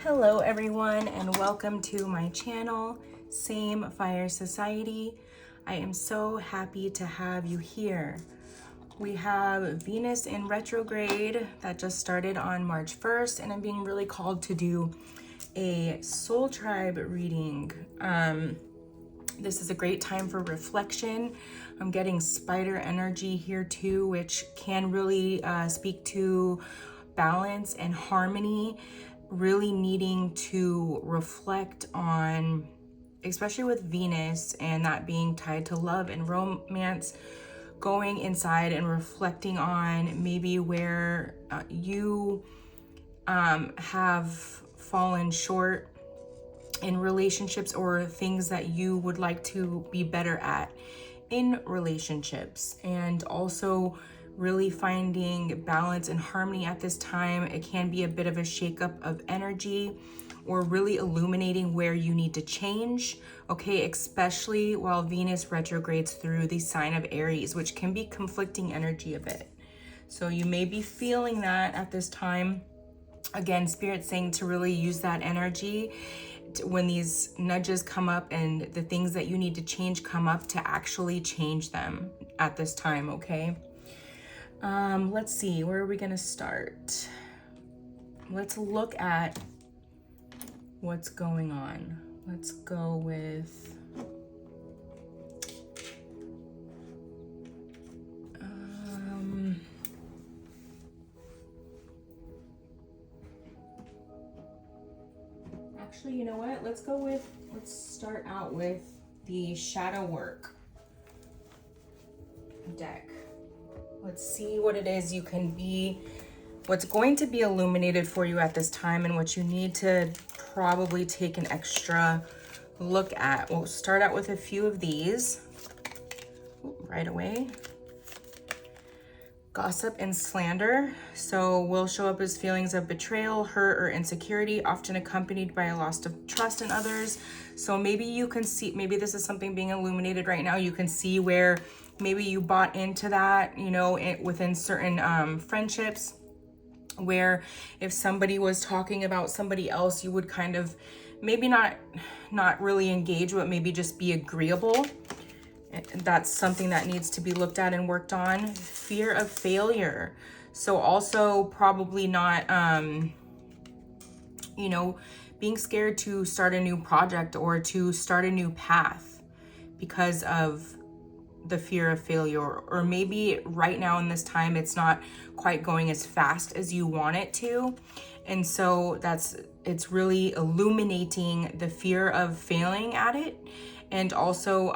Hello everyone and welcome to my channel, Same Fire Society. I am so happy to have you here. We have Venus in retrograde that just started on March 1st, and I'm being really called to do a soul tribe reading. This is a great time for reflection. I'm getting spider energy here too, which can really speak to balance and harmony, really needing to reflect on, especially with Venus and that being tied to love and romance, going inside and reflecting on maybe where you have fallen short in relationships or things that you would like to be better at in relationships, and also really finding balance and harmony at this time. It can be a bit of a shakeup of energy or really illuminating where you need to change, okay, especially while Venus retrogrades through the sign of Aries, which can be conflicting energy a bit. So you may be feeling that at this time. Again, Spirit's saying to really use that energy when these nudges come up and the things that you need to change come up, to actually change them at this time, okay? Let's see, where are we gonna start? Let's look at what's going on. Let's go with actually, you know what? Let's start out with the shadow work deck. Let's see what it is you can be, what's going to be illuminated for you at this time, and what you need to probably take an extra look at. We'll start out with a few of these right away. Gossip and slander. So will show up as feelings of betrayal, hurt, or insecurity, often accompanied by a loss of trust in others. So maybe you can see, maybe this is something being illuminated right now. You can see where maybe you bought into that, you know, within certain friendships, where if somebody was talking about somebody else, you would kind of maybe not really engage, but maybe just be agreeable. That's something that needs to be looked at and worked on. Fear of failure. So also probably not, you know, being scared to start a new project or to start a new path because of the fear of failure. Or maybe right now in this time, it's not quite going as fast as you want it to. And so it's really illuminating the fear of failing at it. And also,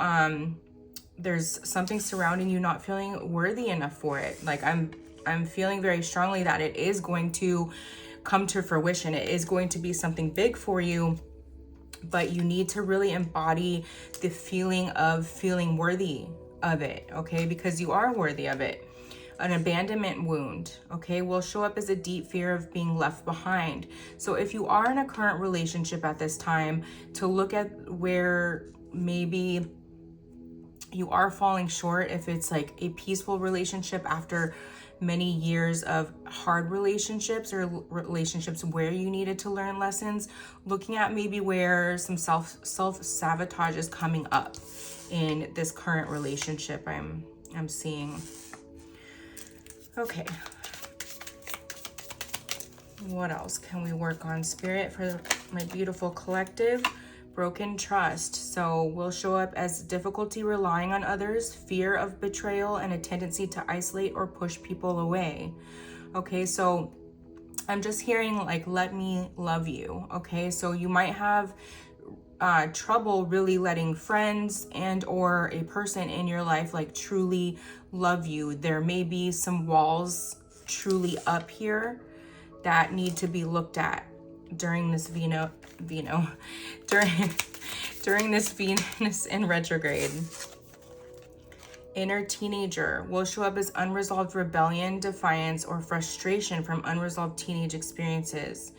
there's something surrounding you not feeling worthy enough for it. Like I'm feeling very strongly that it is going to come to fruition. It is going to be something big for you, but you need to really embody the feeling of feeling worthy of it, okay? Because you are worthy of it. An abandonment wound, okay, will show up as a deep fear of being left behind. So if you are in a current relationship at this time, to look at where maybe you are falling short, if it's like a peaceful relationship after many years of hard relationships, or relationships where you needed to learn lessons, looking at maybe where some self-sabotage is coming up in this current relationship I'm seeing. Okay. What else can we work on, Spirit, for my beautiful collective? Broken trust. So will show up as difficulty relying on others, fear of betrayal, and a tendency to isolate or push people away. Okay, so I'm just hearing like, let me love you. Okay, so you might have trouble really letting friends and or a person in your life like truly love you. There may be some walls truly up here that need to be looked at during this during this Venus in retrograde. Inner teenager will show up as unresolved rebellion, defiance, or frustration from unresolved teenage experiences.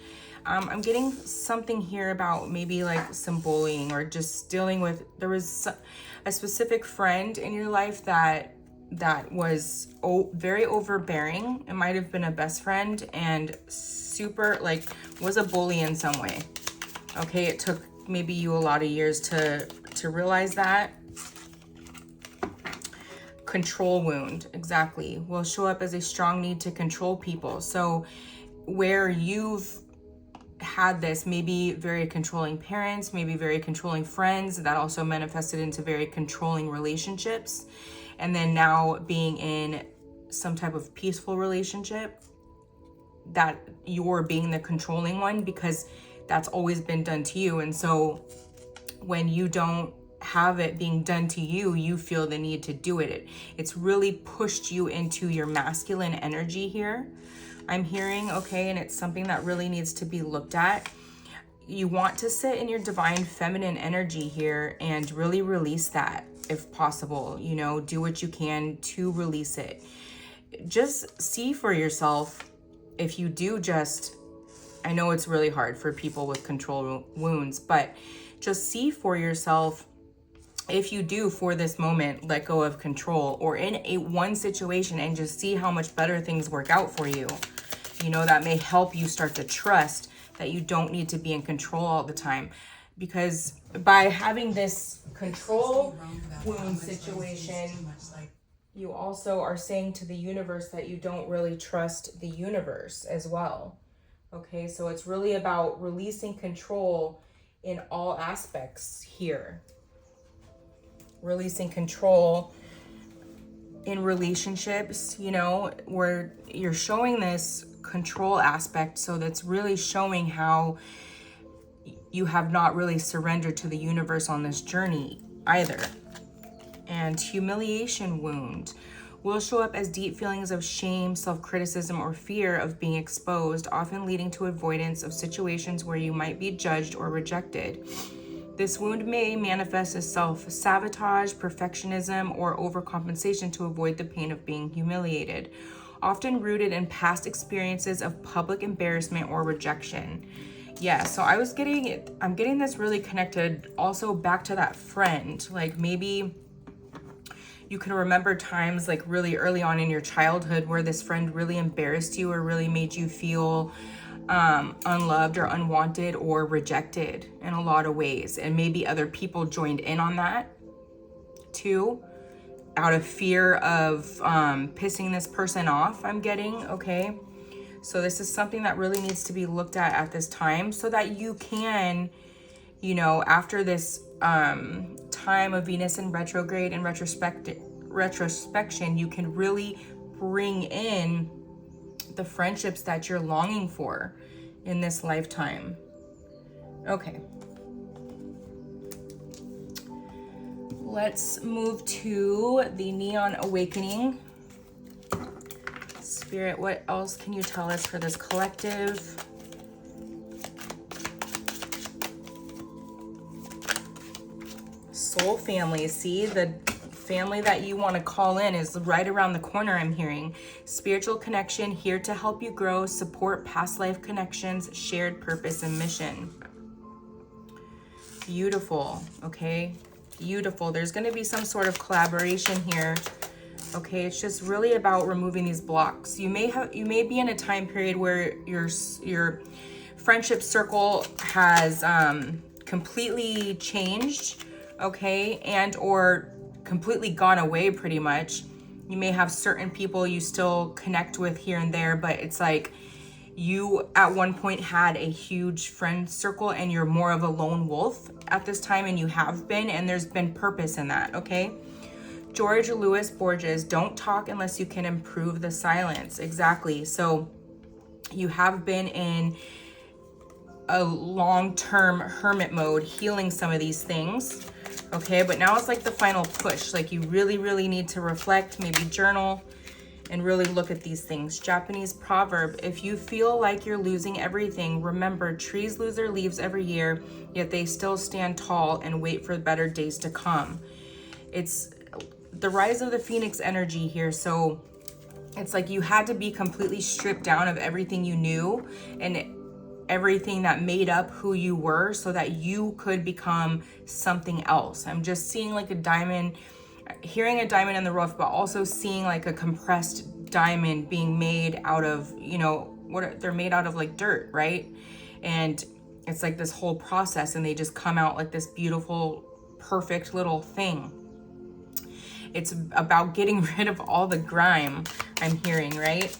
I'm getting something here about maybe like some bullying, or just dealing with, there was a specific friend in your life that that was very overbearing. It might have been a best friend and super, like, was a bully in some way. Okay, it took maybe you a lot of years to realize that. Control wound, exactly, will show up as a strong need to control people. So where you've had this, maybe very controlling parents, maybe very controlling friends, that also manifested into very controlling relationships. And then now being in some type of peaceful relationship, that you're being the controlling one because that's always been done to you. And so when you don't have it being done to you, you feel the need to do it. It's really pushed you into your masculine energy here, I'm hearing, okay? And it's something that really needs to be looked at. You want to sit in your divine feminine energy here and really release that if possible. You know, do what you can to release it. Just see for yourself if you do just, I know it's really hard for people with control wounds, but just see for yourself if you do for this moment let go of control, or in one situation, and just see how much better things work out for you. You know, that may help you start to trust that you don't need to be in control all the time. Because by having this control wound situation, you also are saying to the universe that you don't really trust the universe as well. Okay, so it's really about releasing control in all aspects here. Releasing control in relationships, you know, where you're showing this control aspect. So that's really showing how you have not really surrendered to the universe on this journey either. And humiliation wound will show up as deep feelings of shame, self-criticism, or fear of being exposed, often leading to avoidance of situations where you might be judged or rejected. This wound may manifest as self-sabotage, perfectionism, or overcompensation to avoid the pain of being humiliated, often rooted in past experiences of public embarrassment or rejection. Yeah, so I'm getting this really connected also back to that friend. Like maybe you can remember times like really early on in your childhood where this friend really embarrassed you or really made you feel unloved or unwanted or rejected in a lot of ways. And maybe other people joined in on that too, out of fear of pissing this person off, I'm getting, okay? So this is something that really needs to be looked at this time, so that you can, you know, after this time of Venus in retrograde and retrospection, you can really bring in the friendships that you're longing for in this lifetime. Okay. Let's move to the Neon Awakening. Spirit, what else can you tell us for this collective? Soul family. See, the family that you want to call in is right around the corner, I'm hearing. Spiritual connection, here to help you grow, support past life connections, shared purpose and mission. Beautiful, okay? Beautiful. There's going to be some sort of collaboration here. Okay, it's just really about removing these blocks. You may be in a time period where your friendship circle has completely changed, okay, and or completely gone away pretty much. You may have certain people you still connect with here and there, but it's like you at one point had a huge friend circle and you're more of a lone wolf at this time, and you have been, and there's been purpose in that, okay? George Louis Borges, don't talk unless you can improve the silence. Exactly. So you have been in a long-term hermit mode, healing some of these things. Okay, but now it's like the final push. Like you really, really need to reflect, maybe journal, and really look at these things. Japanese proverb, if you feel like you're losing everything, remember trees lose their leaves every year, yet they still stand tall and wait for better days to come. It's the rise of the Phoenix energy here. So it's like you had to be completely stripped down of everything you knew and everything that made up who you were so that you could become something else. I'm just seeing like a diamond hearing a diamond in the rough, but also seeing like a compressed diamond being made out of, you know, they're made out of like dirt, right? And it's like this whole process, and they just come out like this beautiful, perfect little thing. It's about getting rid of all the grime, I'm hearing, right?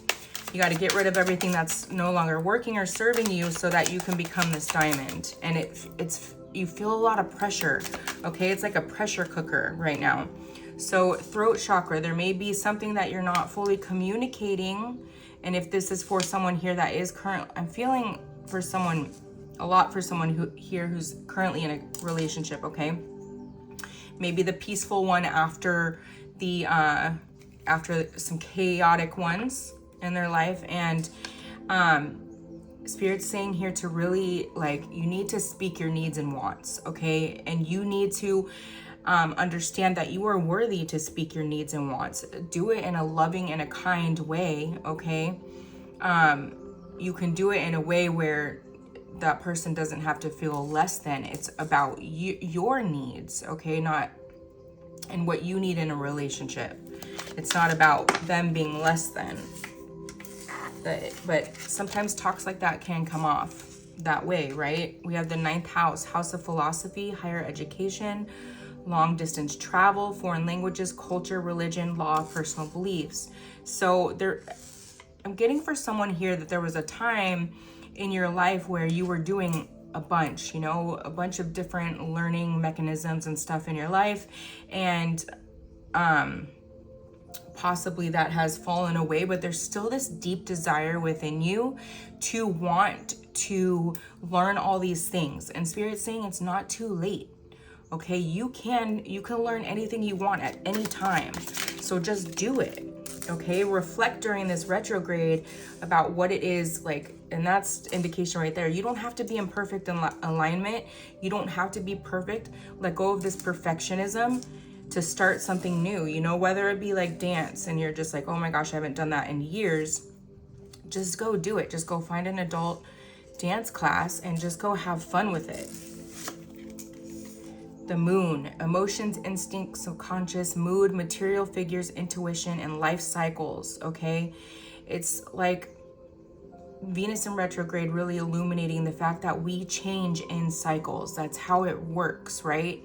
You got to get rid of everything that's no longer working or serving you so that you can become this diamond. And it's you feel a lot of pressure, okay? It's like a pressure cooker right now. So throat chakra, there may be something that you're not fully communicating. And if this is for someone here that is I'm feeling for someone, a lot for someone who's currently in a relationship, okay? Maybe the peaceful one after some chaotic ones in their life. And Spirit's saying here to really, like, you need to speak your needs and wants, okay? And you need to understand that you are worthy to speak your needs and wants. Do it in a loving and a kind way, okay? You can do it in a way where that person doesn't have to feel less than. It's about your needs, okay? Not and what you need in a relationship. It's not about them being less than. But sometimes talks like that can come off that way, right? We have the 9th house, house of philosophy, higher education, long distance travel, foreign languages, culture, religion, law, personal beliefs. So I'm getting for someone here that there was a time in your life where you were doing a bunch, you know, a bunch of different learning mechanisms and stuff in your life. And possibly that has fallen away, but there's still this deep desire within you to want to learn all these things. And Spirit's saying it's not too late. Okay, you can learn anything you want at any time. So just do it. Okay, reflect during this retrograde about what it is like, and that's indication right there. You don't have to be in perfect alignment. You don't have to be perfect. Let go of this perfectionism to start something new, you know, whether it be like dance and you're just like, oh my gosh, I haven't done that in years. Just go do it. Just go find an adult dance class and just go have fun with it. The moon, emotions, instincts, subconscious, mood, material figures, intuition, and life cycles, okay? It's like Venus in retrograde really illuminating the fact that we change in cycles. That's how it works, right?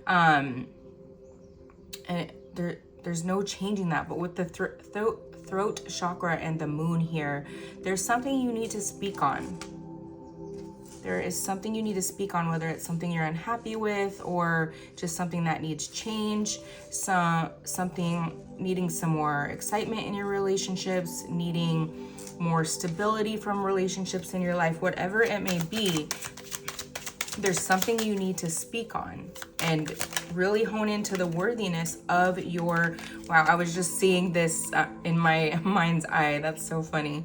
And there's no changing that. But with the throat chakra and the moon here, there's something you need to speak on. There is something you need to speak on, whether it's something you're unhappy with or just something that needs change, something needing some more excitement in your relationships, needing more stability from relationships in your life, whatever it may be. There's something you need to speak on and really hone into the worthiness of your, wow, I was just seeing this in my mind's eye. That's so funny.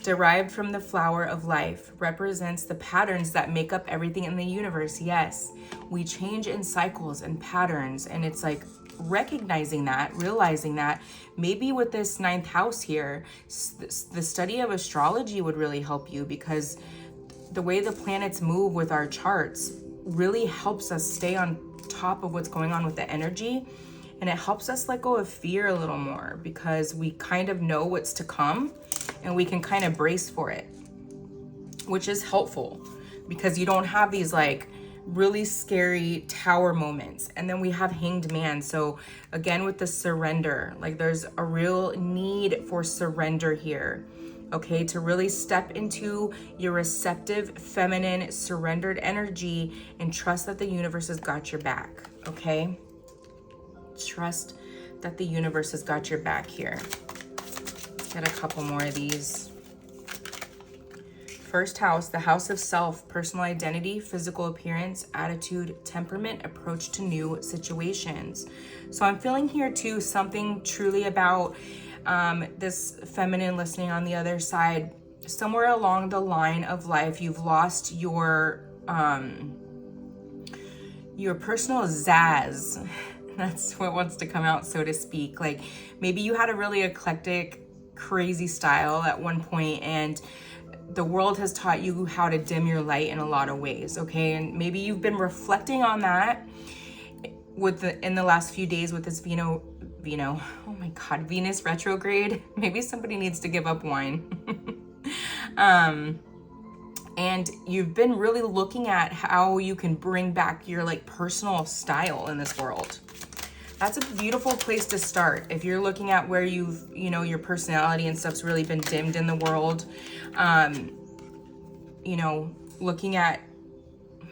Derived from the flower of life, represents the patterns that make up everything in the universe. Yes, we change in cycles and patterns, and it's like recognizing that, realizing that. Maybe with this 9th house here, the study of astrology would really help you, because the way the planets move with our charts really helps us stay on top of what's going on with the energy, and it helps us let go of fear a little more, because we kind of know what's to come and we can kind of brace for it, which is helpful because you don't have these like really scary tower moments. And then we have Hanged Man. So again, with the surrender, like there's a real need for surrender here. Okay, to really step into your receptive, feminine, surrendered energy and trust that the universe has got your back. Okay, trust that the universe has got your back here. Get a couple more of these. First house, the house of self, personal identity, physical appearance, attitude, temperament, approach to new situations. So I'm feeling here too something truly about this feminine listening on the other side. Somewhere along the line of life, you've lost your personal zazz. That's what wants to come out, so to speak. Like maybe you had a really eclectic, crazy style at one point, and the world has taught you how to dim your light in a lot of ways, okay? And maybe you've been reflecting on that in the last few days with this oh my God, Venus retrograde. Maybe somebody needs to give up wine. And you've been really looking at how you can bring back your like personal style in this world. That's a beautiful place to start. If you're looking at where you've, your personality and stuff's really been dimmed in the world, looking at,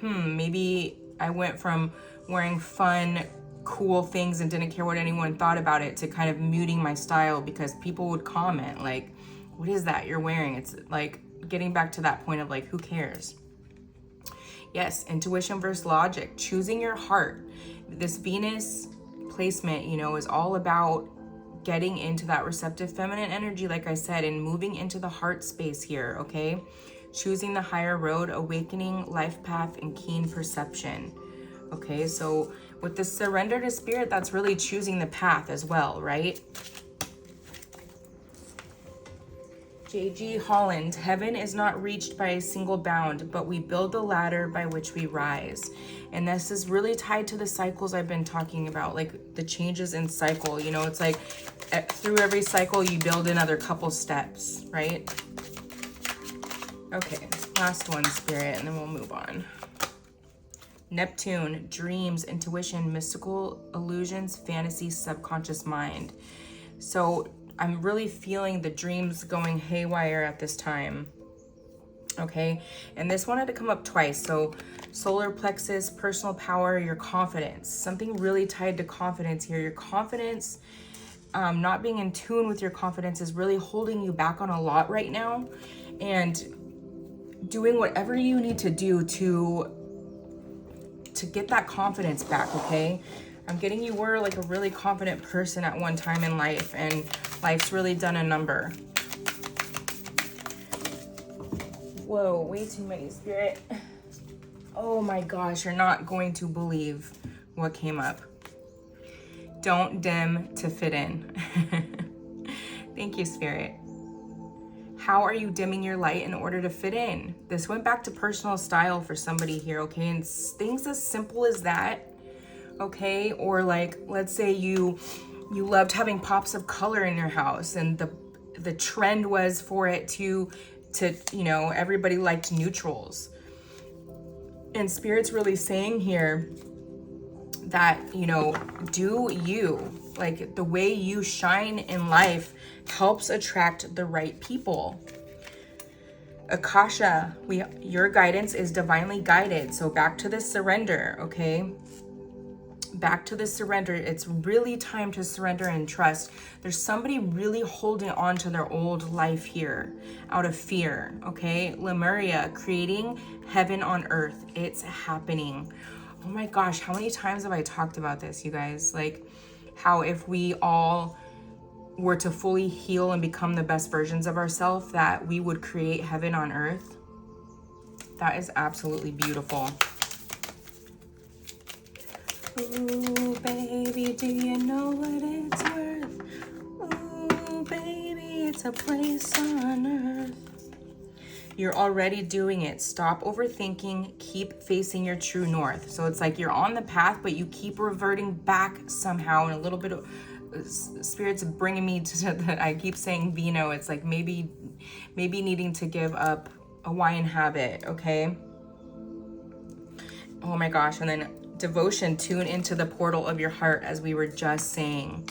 maybe I went from wearing fun, cool things and didn't care what anyone thought about it to kind of muting my style because people would comment like, what is that you're wearing? It's like getting back to that point of like, who cares? Yes, intuition versus logic, choosing your heart. This Venus placement, is all about getting into that receptive feminine energy, like I said, and moving into the heart space here, okay? Choosing the higher road, awakening, life path, and keen perception. Okay, so with the surrender to spirit, that's really choosing the path as well, right? J.G. Holland, heaven is not reached by a single bound, but we build the ladder by which we rise. And this is really tied to the cycles I've been talking about, like the changes in cycle. It's like through every cycle, you build another couple steps, right? Okay, last one, Spirit, and then we'll move on. Neptune, dreams, intuition, mystical illusions, fantasy, subconscious mind. So I'm really feeling the dreams going haywire at this time. Okay, and this wanted to come up twice. So solar plexus, personal power, your confidence, something really tied to confidence here. Your confidence, not being in tune with your confidence is really holding you back on a lot right now, and doing whatever you need to do to get that confidence back, okay? I'm getting you were like a really confident person at one time in life, and life's really done a number. Whoa, way too many, Spirit. Oh my gosh, you're not going to believe what came up. Don't dim to fit in. Thank you, Spirit. How are you dimming your light in order to fit in? This went back to personal style for somebody here, okay? And things as simple as that, okay? Or like, let's say you loved having pops of color in your house, and the trend was for it to everybody liked neutrals. And Spirit's really saying here that, do you, like the way you shine in life helps attract the right people. Akasha, your guidance is divinely guided. So back to the surrender, okay? Back to the surrender. It's really time to surrender and trust. There's somebody really holding on to their old life here out of fear, okay? Lemuria, creating heaven on earth. It's happening. Oh my gosh, how many times have I talked about this, you guys? Like how if we all were to fully heal and become the best versions of ourselves, that we would create heaven on earth. That is absolutely beautiful. Ooh, baby, do you know what it's worth? Ooh, baby, it's a place on earth. You're already doing it. Stop overthinking. Keep facing your true north. So it's like you're on the path, but you keep reverting back somehow. And a little bit of Spirit's bringing me to that. I keep saying vino. It's like maybe needing to give up a wine habit, okay? Oh my gosh. And then devotion, tune into the portal of your heart, as we were just saying.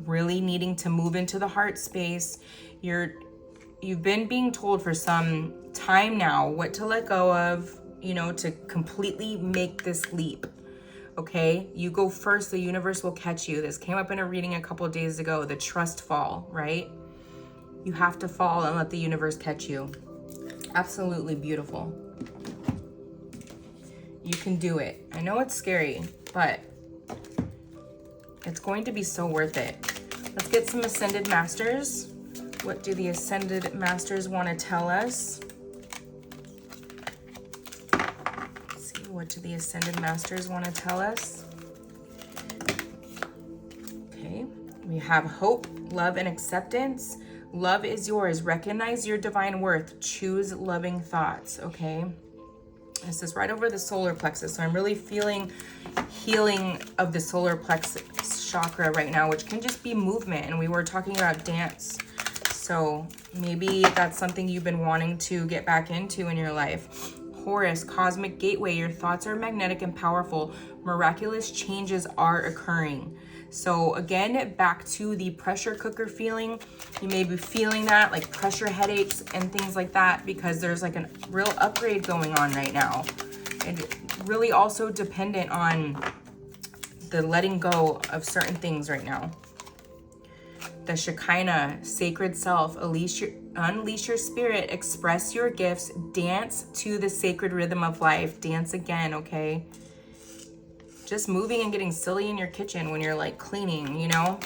Really needing to move into the heart space. You've been being told for some time now what to let go of, to completely make this leap. Okay, you go first, the universe will catch you. This came up in a reading a couple of days ago, the trust fall, right? You have to fall and let the universe catch you. Absolutely beautiful. You can do it. I know it's scary, but it's going to be so worth it. Let's get some Ascended Masters. What do the Ascended Masters want to tell us? What do the Ascended Masters want to tell us? Okay, we have hope, love, and acceptance. Love is yours. Recognize your divine worth. Choose loving thoughts, okay? This is right over the solar plexus. So I'm really feeling healing of the solar plexus chakra right now, which can just be movement. And we were talking about dance. So maybe that's something you've been wanting to get back into in your life. Horus, cosmic gateway. Your thoughts are magnetic and powerful. Miraculous changes are occurring. So again, back to the pressure cooker feeling. You may be feeling that, like pressure headaches and things like that, because there's like a real upgrade going on right now. And really also dependent on the letting go of certain things right now. The Shekinah, sacred self, unleash your spirit, express your gifts, dance to the sacred rhythm of life. Dance again, okay? Just moving and getting silly in your kitchen when you're like cleaning, you know?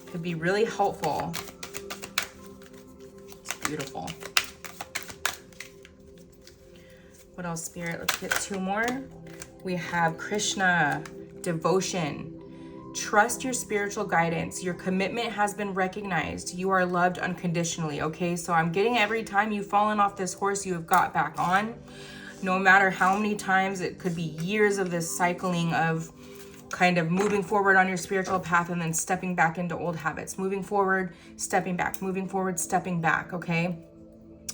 Could be really helpful. It's beautiful. What else, Spirit? Let's get 2 more. We have Krishna, devotion. Trust your spiritual guidance. Your commitment has been recognized. You are loved unconditionally, okay? So I'm getting every time you've fallen off this horse, you have got back on. No matter how many times, it could be years of this cycling of kind of moving forward on your spiritual path and then stepping back into old habits. Moving forward, stepping back. Moving forward, stepping back, okay?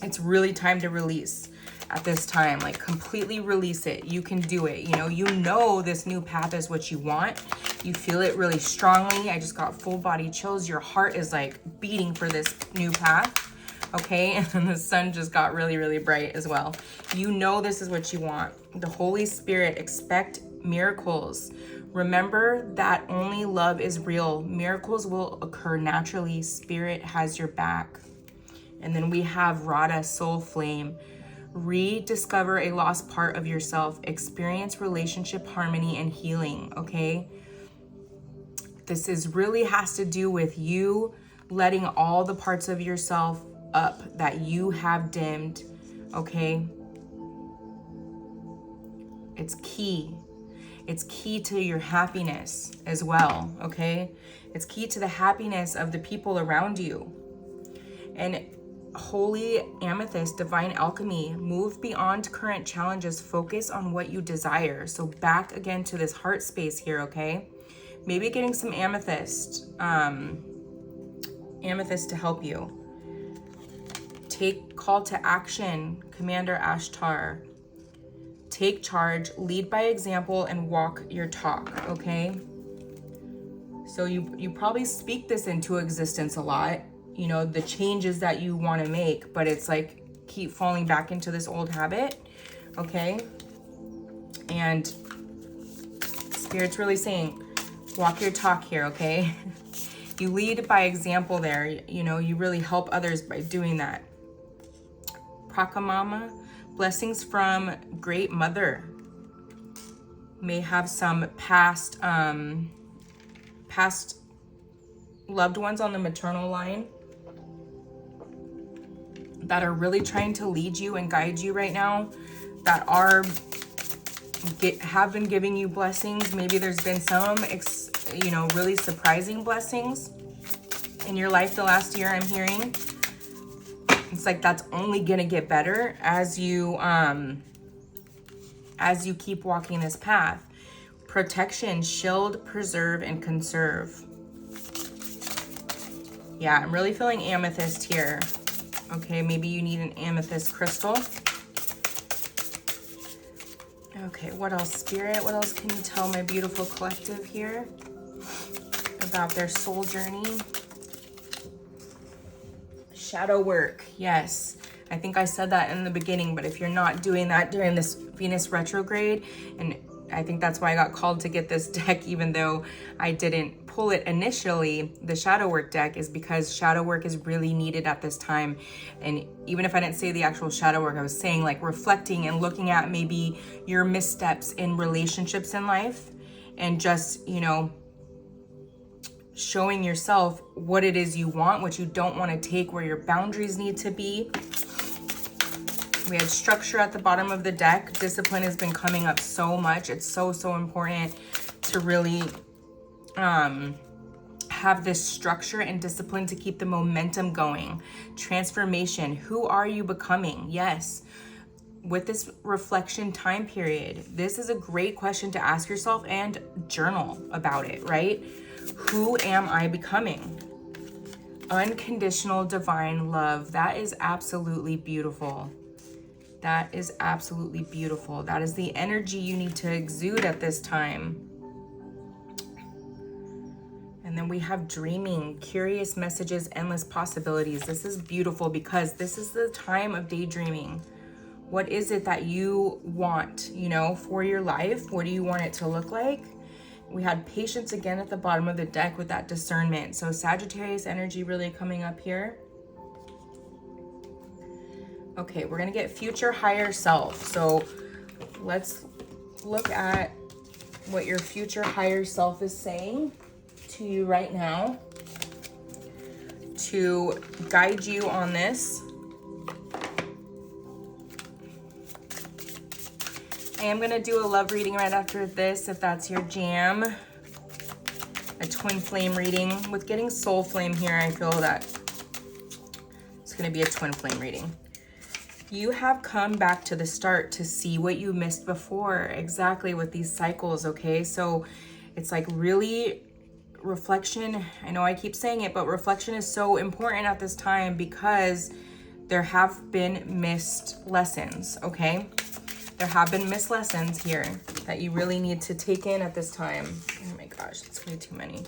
It's really time to release at this time. Like, completely release it. You can do it. You know this new path is what you want. You feel it really strongly. I just got full body chills. Your heart is like beating for this new path. Okay, and then the sun just got really, really bright as well. You know this is what you want. The Holy Spirit, expect miracles. Remember that only love is real. Miracles will occur naturally. Spirit has your back. And then we have Radha, soul flame. Rediscover a lost part of yourself. Experience relationship harmony and healing, okay? This really has to do with you letting all the parts of yourself up that you have dimmed, okay? It's key. It's key to your happiness as well, okay? It's key to the happiness of the people around you. And holy amethyst, divine alchemy, move beyond current challenges, focus on what you desire. So back again to this heart space here, okay? Maybe getting some amethyst to help you. Take call to action, Commander Ashtar. Take charge, lead by example, and walk your talk, okay? So you probably speak this into existence a lot, the changes that you want to make, but it's like keep falling back into this old habit, okay? And Spirit's really saying, walk your talk here, okay? You lead by example there, you really help others by doing that. Prakamama, blessings from Great Mother. May have some past loved ones on the maternal line that are really trying to lead you and guide you right now, that have been giving you blessings. Maybe there's been some really surprising blessings in your life the last year, I'm hearing. It's like that's only gonna get better as you keep walking this path. Protection, shield, preserve, and conserve. Yeah, I'm really feeling amethyst here. Okay, maybe you need an amethyst crystal. Okay, what else, Spirit? What else can you tell my beautiful collective here about their soul journey? Shadow work, yes. I think I said that in the beginning, but if you're not doing that during this Venus retrograde, and I think that's why I got called to get this deck, even though I didn't pull it initially, the shadow work deck, is because shadow work is really needed at this time. And even if I didn't say the actual shadow work, I was saying like reflecting and looking at maybe your missteps in relationships in life, and just, showing yourself what it is you want, what you don't want to take, where your boundaries need to be. We had structure at the bottom of the deck. Discipline has been coming up so much. It's so important to really have this structure and discipline to keep the momentum going. Transformation. Who are you becoming? Yes. with this reflection time period, this is a great question to ask yourself and journal about it, right? Who am I becoming? Unconditional divine love. That is absolutely beautiful. That is absolutely beautiful. That is the energy you need to exude at this time. And then we have dreaming, curious messages, endless possibilities. This is beautiful because this is the time of daydreaming. What is it that you want, you know, for your life? What do you want it to look like? We had patience again at the bottom of the deck with that discernment. So Sagittarius energy really coming up here. Okay, we're gonna get future higher self. So let's look at what your future higher self is saying to you right now to guide you on this. I am gonna do a love reading right after this, if that's your jam. A twin flame reading. With getting soul flame here, I feel that it's gonna be a twin flame reading. You have come back to the start to see what you missed before, exactly with these cycles, okay? So it's like really reflection. I know I keep saying it, but reflection is so important at this time because there have been missed lessons, okay? There have been missed lessons here that you really need to take in at this time. Oh my gosh, it's way too many.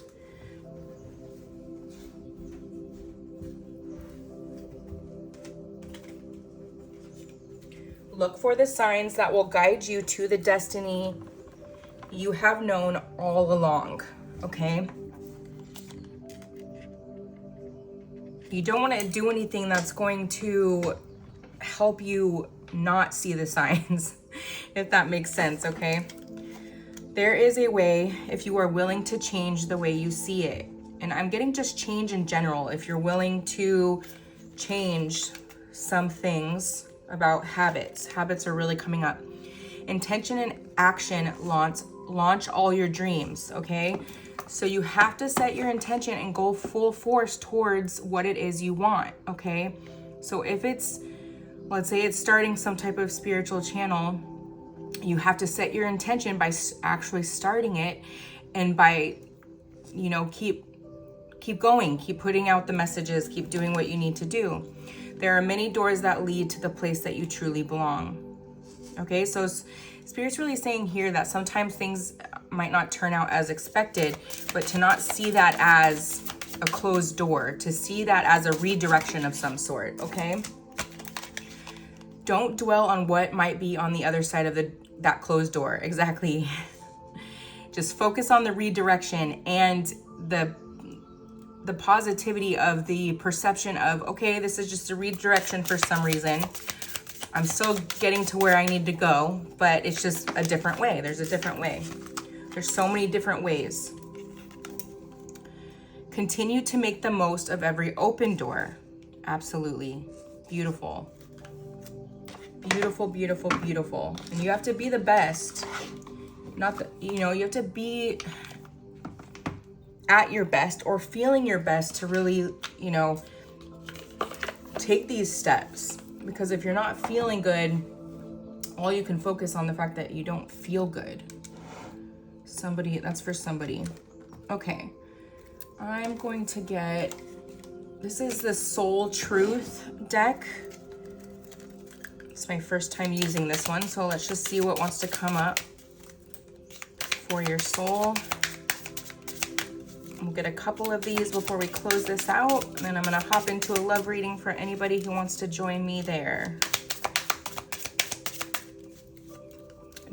Look for the signs that will guide you to the destiny you have known all along, okay? You don't want to do anything that's going to help you not see the signs, if that makes sense, okay? There is a way if you are willing to change the way you see it. And I'm getting just change in general. If you're willing to change some things about habits. Habits are really coming up. Intention and action launch all your dreams, okay? So you have to set your intention and go full force towards what it is you want, okay? So if it's, let's say it's starting some type of spiritual channel, you have to set your intention by actually starting it and by, you know, keep going, keep putting out the messages, keep doing what you need to do. There are many doors that lead to the place that you truly belong. Okay, so Spirit's really saying here that sometimes things might not turn out as expected, but to not see that as a closed door, to see that as a redirection of some sort, okay? Don't dwell on what might be on the other side of that closed door. Exactly. Just focus on the redirection and the positivity of the perception of, okay, this is just a redirection for some reason. I'm still getting to where I need to go, but it's just a different way. There's a different way. There's so many different ways. Continue to make the most of every open door. Absolutely. Beautiful. Beautiful, beautiful, beautiful. And you have to be the best. Not the, you know, you have to be at your best or feeling your best to really, you know, take these steps. Because if you're not feeling good, all you can focus on the fact that you don't feel good. Somebody, that's for somebody. Okay, I'm going to get, this is the Soul Truth deck. It's my first time using this one, so let's just see what wants to come up for your soul. We'll get a couple of these before we close this out, and then I'm gonna hop into a love reading for anybody who wants to join me there.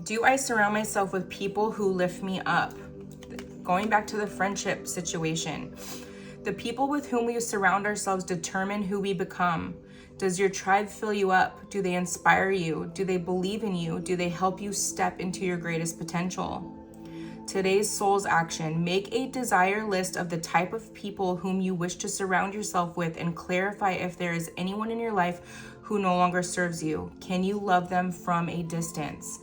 Do I surround myself with people who lift me up? Going back to the friendship situation. The people with whom we surround ourselves determine who we become. Does your tribe fill you up? Do they inspire you? Do they believe in you? Do they help you step into your greatest potential? Today's soul's action. Make a desire list of the type of people whom you wish to surround yourself with and clarify if there is anyone in your life who no longer serves you. Can you love them from a distance?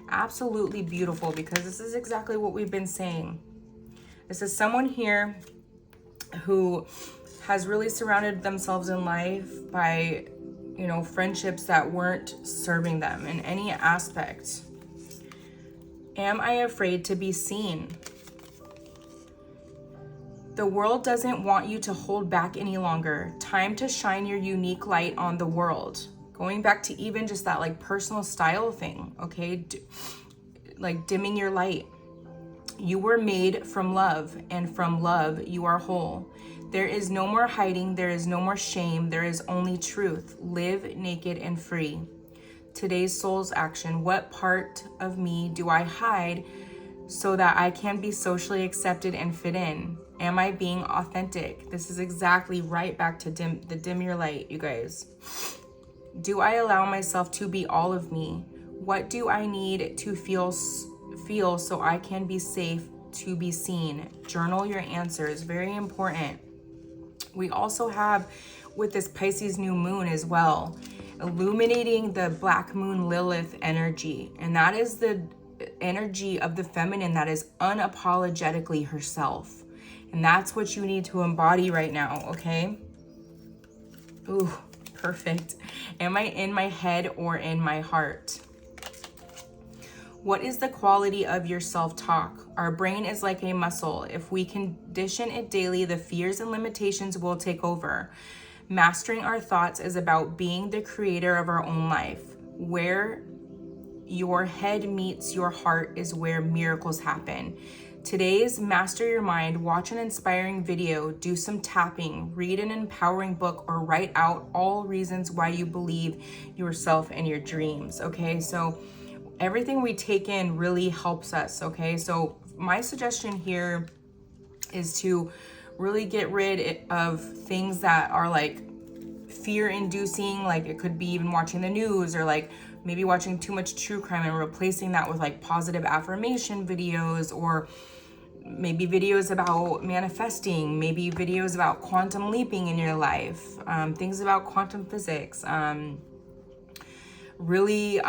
Absolutely beautiful, because this is exactly what we've been saying. This is someone here who has really surrounded themselves in life by friendships that weren't serving them in any aspect. Am I afraid to be seen? The world doesn't want you to hold back any longer. Time to shine your unique light on the world. Going back to even just that like personal style thing, okay? Like dimming your light. You were made from love, and from love you are whole. There is no more hiding, there is no more shame, there is only truth. Live naked and free. Today's soul's action. What part of me do I hide so that I can be socially accepted and fit in? Am I being authentic? This is exactly right back to dim your light, you guys. Do I allow myself to be all of me? What do I need to feel so I can be safe to be seen? Journal your answers. Very important. We also have with this Pisces new moon as well, illuminating the black moon Lilith energy. And that is the energy of the feminine that is unapologetically herself. And that's what you need to embody right now, okay? Ooh, perfect. Am I in my head or in my heart? What is the quality of your self-talk? Our brain is like a muscle. If we condition it daily, the fears and limitations will take over. Mastering our thoughts is about being the creator of our own life. Where your head meets your heart is where miracles happen. Today's Master Your Mind. Watch an inspiring video, do some tapping, read an empowering book, or write out all reasons why you believe yourself and your dreams, okay? So everything we take in really helps us, okay? So my suggestion here is to really get rid of things that are like fear-inducing, like it could be even watching the news or like maybe watching too much true crime, and replacing that with like positive affirmation videos, or maybe videos about manifesting, maybe videos about quantum leaping in your life, things about quantum physics, really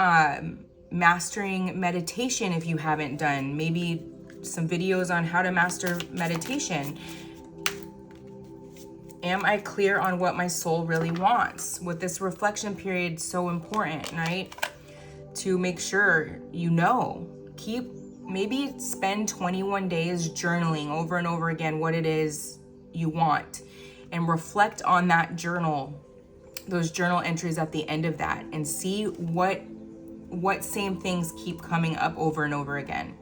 mastering meditation if you haven't done, maybe some videos on how to master meditation. Am I clear on what my soul really wants? With this reflection period, so important, right? To make sure you know. Maybe spend 21 days journaling over and over again what it is you want, and reflect on that journal, those journal entries at the end of that, and see what same things keep coming up over and over again.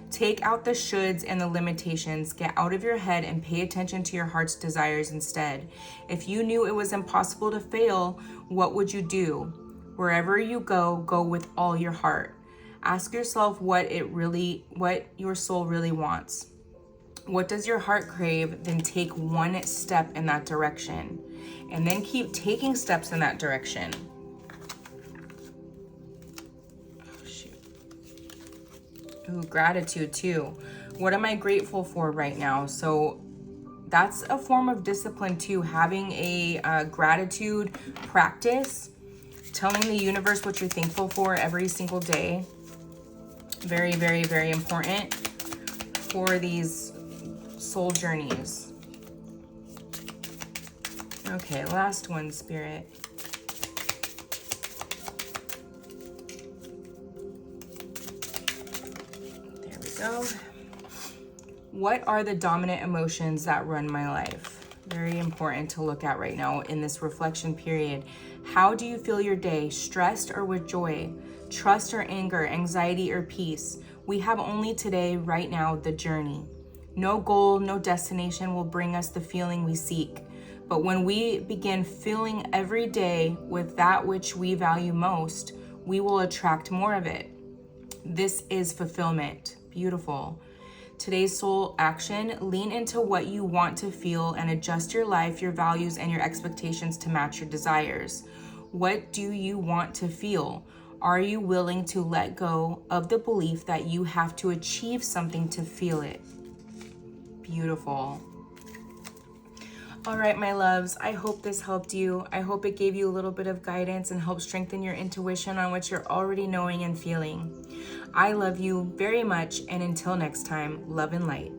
Take out the shoulds and the limitations. Get out of your head and pay attention to your heart's desires instead. If you knew it was impossible to fail, what would you do? Wherever you go, go with all your heart. Ask yourself what your soul really wants. What does your heart crave? Then take one step in that direction, and then keep taking steps in that direction. Ooh, gratitude too. What am I grateful for right now? So that's a form of discipline too, having a gratitude practice, telling the universe what you're thankful for every single day. Very, very, very important for these soul journeys. Okay, last one, Spirit. There we go. What are the dominant emotions that run my life? Very important to look at right now in this reflection period. How do you feel your day? Stressed or with joy? Trust or anger? Anxiety or peace? We have only today, right now, the journey. No goal, no destination will bring us the feeling we seek. But when we begin filling every day with that which we value most, we will attract more of it. This is fulfillment. Beautiful. Today's soul action: lean into what you want to feel and adjust your life, your values, and your expectations to match your desires. What do you want to feel? Are you willing to let go of the belief that you have to achieve something to feel it? Beautiful. All right, my loves, I hope this helped you. I hope it gave you a little bit of guidance and helped strengthen your intuition on what you're already knowing and feeling. I love you very much, and until next time, love and light.